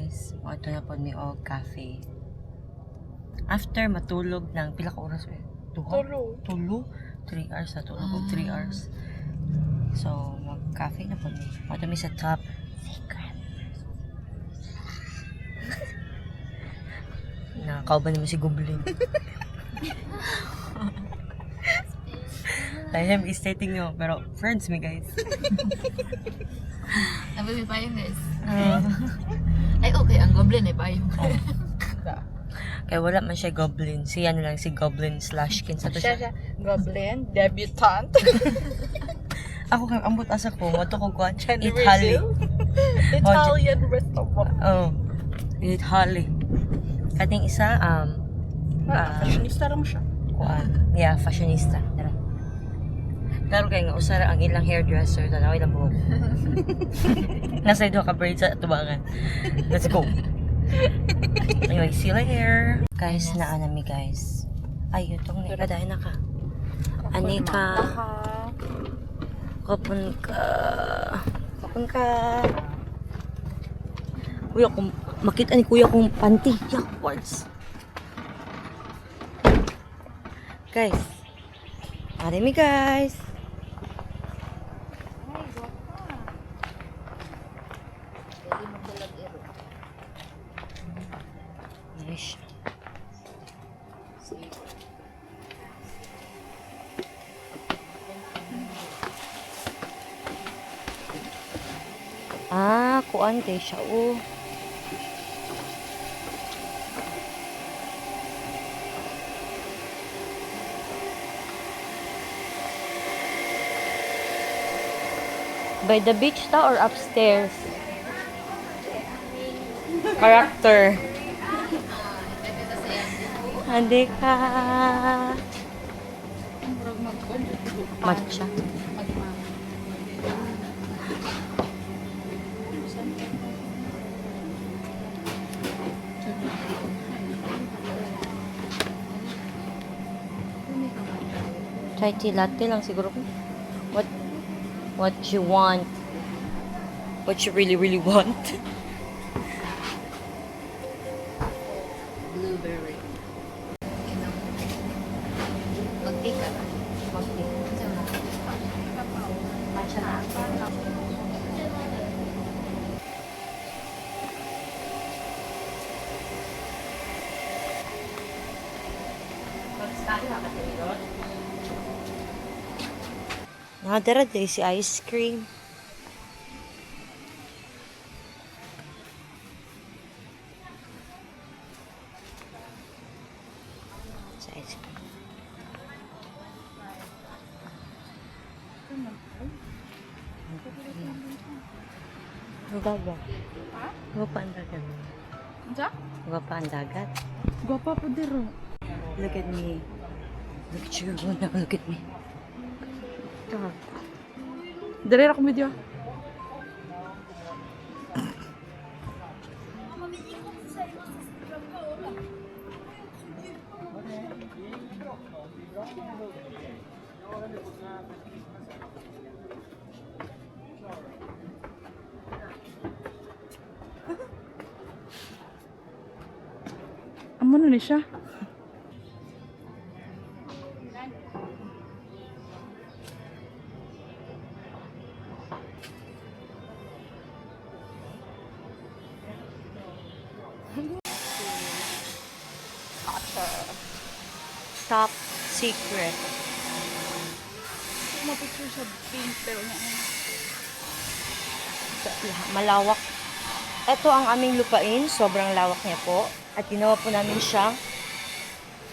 guys. Ito na po ni Og Cafe. After matulog ng pila ka oras eh? Tulo? 3 hours na tulog ko. 3 hours. So, mag-cafe na po ni. Ito may sa top. Secret. Nakakauban naman si Goblin. I am stating nyo, pero friends me guys. Nababi pa yung guys. Ay, okay. Ang goblin ay pa yung. Kaya wala man siya Goblin. Siya na lang si Goblin / kinsa to siya. Goblin, debutant. Ako kay ambot asa ko, wato ko kuan. Italian restaurant. Oh. Italy. Kating isa Fashionista lang siya. kuan. Yeah, fashionista. Tara. Pero kay nga usara ang ilang hairdresser, tanaway lang buhok. Nasa ito ka braid sa tubangan. Let's go. Anyway, see you later. Guys, naanami guys. Ay, itong nikadahin na ka. Anika. Kapun ka. Kuya, kung makita ni kuya kong panty. Words. Guys. Arimi guys. Nice. Kuan kay siya By the beach ta or upstairs? Character. Andi ka. Matcha. Chai tea latte lang siguro ko. What you want? What you really want? Blueberry. Mag-take ka ba? Matcha na. Nakadara day si ice cream. Sa ice cream. Ang dagat. Gwapa ang dagat. Diyan? Gwapa ang dagat. Gwapa po diro. Look at me. Look at you. Look at me. Ito. Dire ako video. Amo na ni siya. Top secret. Mapicture sa pink pero nga. Malawak. Ito ang aming lupain. Sobrang lawak niya po. At ginawa po namin siyang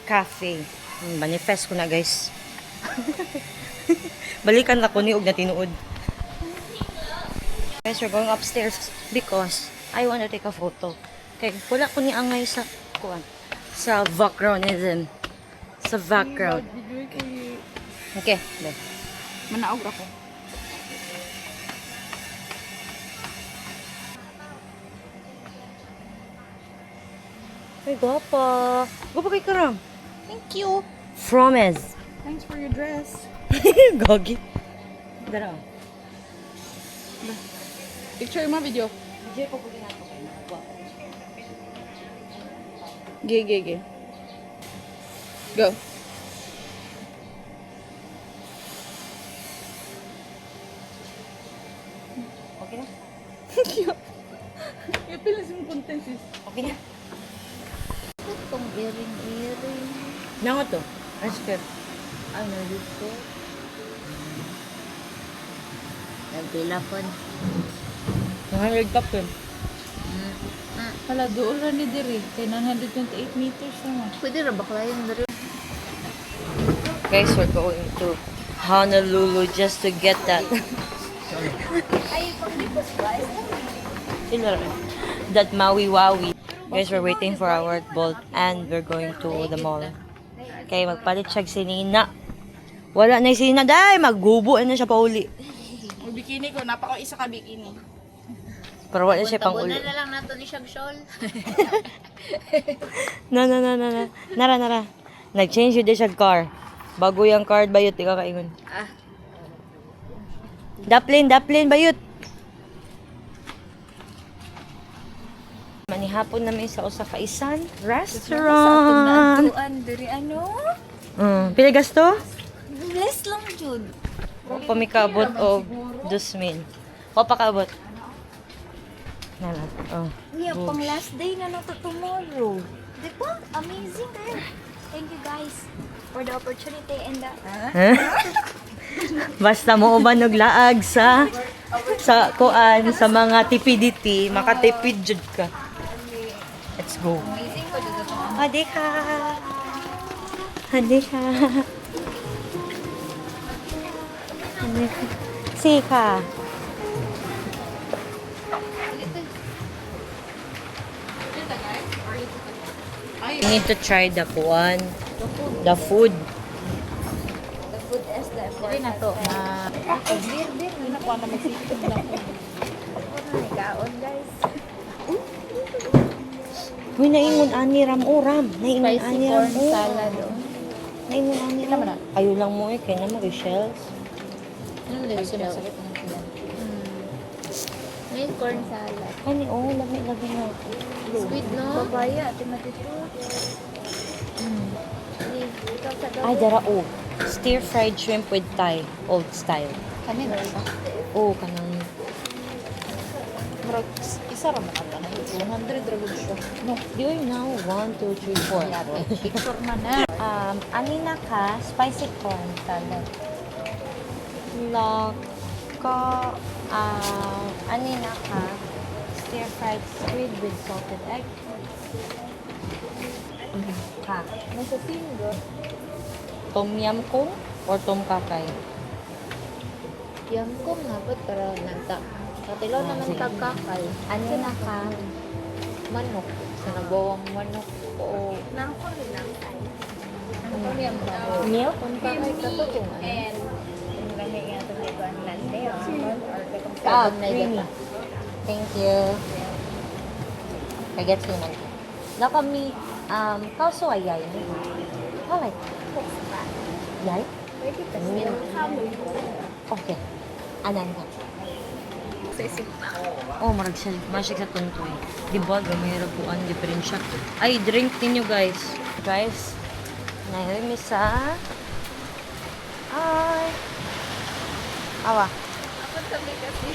cafe. Manifest ko na guys. Balikan na ko ni og na tinuod. Guys, we're going upstairs because I want to take a photo. Okay, wala ko ni angay sa kuan. Sa backgroundism. Sa background. Okay, then. Manaog ako. Ay, gwapa. Gwapa kay Karam. Thank you. Promise. Thanks for your dress. Gogi. Dara. Picture mo video. Video ko po ginagawa. Gigi. Go. Okay na? Ipilis yung content sis. Okay na? Itong iring-iring. Nango to? Ang skirt. Ano dito? Nagpila po. Nangalig top yun. Hala, doon ra ni Diri. Kay 928 meters naman. Pwede ra bakla yung dari. Guys, we're going to Honolulu just to get that. Ay, pang-dipos ba? That Maui Wowie. Guys, we're waiting for our Bolt and we're going to the mall. Okay, magpalit siya si Nina. Wala na si Nina. Day, maggubo na siya pauli. Ang bikini ko, napako isa ka bikini. Pero wala siya pang uli. Tabunan na lang nato ni siyang shawl. No. Nara. Nag-change yun din siya car. Bago yung card, bayot. Ikaw kaingon. Ah, Daplin, bayot. Manihapon namin sa usa ka isan restaurant. tuan dari ano? Pila gasto? Bless lang jud. O pamikabot o 2,000. O pakabot. Nala. Oh. Niya, pang last day na nato tomorrow. Di ba? Amazing kayo. Thank you guys for the opportunity and the... Basta mo uban og laag sa kuan sa mga tipidity, makatipid jud ka. Let's go. Amazing ko dito to. Adika. Sika. You need to try the kuan, the food. The food is the Diri na to. Na, beer. hindi na ko na magsipid na ko. Kaon guys. Uy, naingon ani ram o ram. Naingon Spicy ani ram corn o. salad. Oh. Naingon ani ram. Ayo lang mo eh, kaya naman kay shells. Ano na dito na sakit ng sila. May corn salad. Ani oh, lami na. Sweet, no? Papaya, timatito. Ay, dara oh. Stir fried shrimp with Thai, old style. Kanina. Oh, kanang Murag, isa ra man ata na. 200 ra gud siya. No. di oy now 1 2 3 4. Picture man na. Anina ka spicy corn salad. Laka anina ka stir fried squid with salted egg. Ha. Nasa tingo. Tom yum kung or tom kakay? Yang ko nga ba pero nagta. Katilaw naman Sige. kagkakal. Anina ka Manok. Sa nabawang manok o... Nang ko rin lang tayo. Nang ko rin ba? milk? Kung kakay ka to kung ano. Kung gani nga ito dito ang lande o Creamy. Thank you. I get you man. Na kami kauso ay yay. I like yay. Pwede pa siya. Okay. Anan ka. Sa isip na. Oh, marag siya. Masik sa tuntoy. Di ba? Gamay po ang diferensya. Ay, drink ninyo guys. Guys, nahirin mi sa... Ay. Awa. Ako sabi kasi.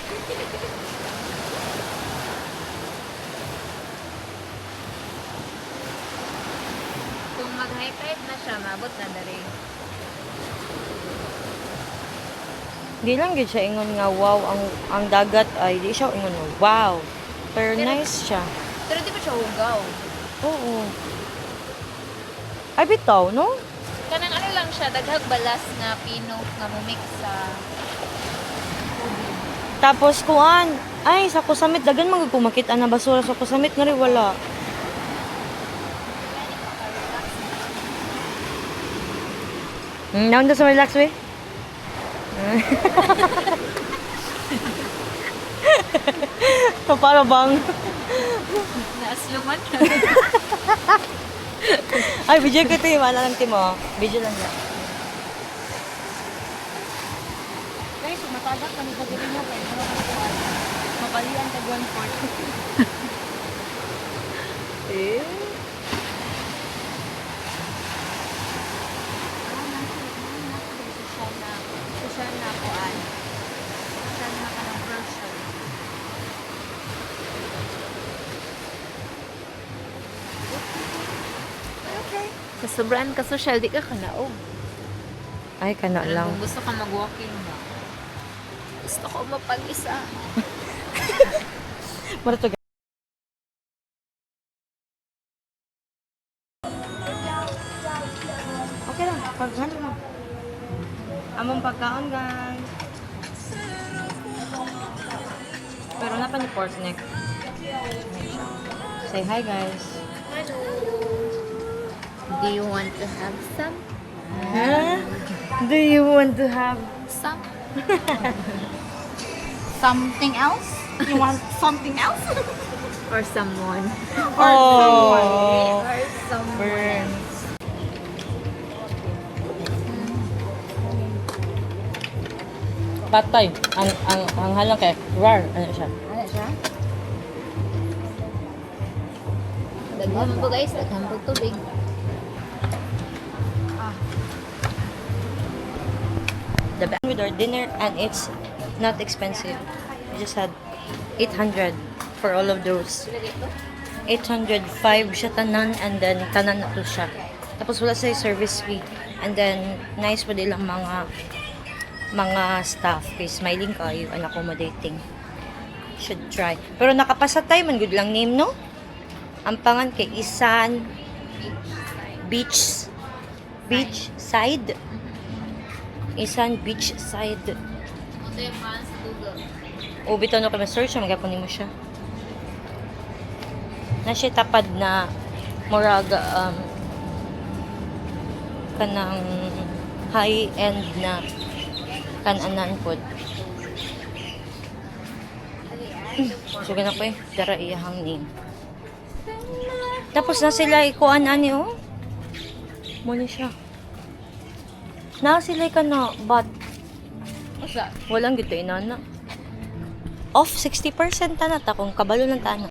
Kung mag-high tide na siya, mabot na na rin. Di lang gid siya ingon nga wow ang dagat ay di siya ingon nga wow. Pero nice siya. Pero di ba siya hugaw? Oo. Ay bitaw, no? Kanang ano lang siya, daghag balas nga pino nga mumix sa Tapos kuan, ay sa kusamit dagan man gud makita na basura sa kusamit nga rin wala. Naon sa relax we? Para bang naasluman. ay video ko to wala lang timo. Video lang yan. Guys, matadak kami sa diri mo kay Mabalian ka 1/4. Kasobraan ka social, di ka kanaog. Ay, kana Alam lang. mo, gusto ka mag-walking ba? Gusto ko mapag-isa. Mara to. Okay lang, paghan lang. Among pagkaon, guys. Pero na pa ni pork neck. Say hi, guys. Do you want to have some? Huh? Do you want to have Some? Something else? You want something else? Or someone? Oh, Or someone. burns. Patay. Ang halang kay rar. Ano siya? Ano siya? Daghan po guys, daghan po tubig. The best with our dinner and it's not expensive. We just had 800 for all of those. 805 siya tanan and then tanan na to siya. Tapos wala sa service fee. And then nice pa nilang mga staff kay smiling kayo and accommodating. Should try. Pero nakapasa tayo man good lang name no? Ang pangan kay Isan Beach Side. Isan Beach Side. Ito yung mga sa Google. O bitaw no kay ma-search magapon nimo siya. Na siya tapad na murag kanang high-end na kananan pod. So ganun po dara iyahang name. Tapos na sila ikuan ani oh. Mo ni siya. Na sila ka na but What's that? walang gito inana. Off 60% ta na ta kung kabalo ng tana.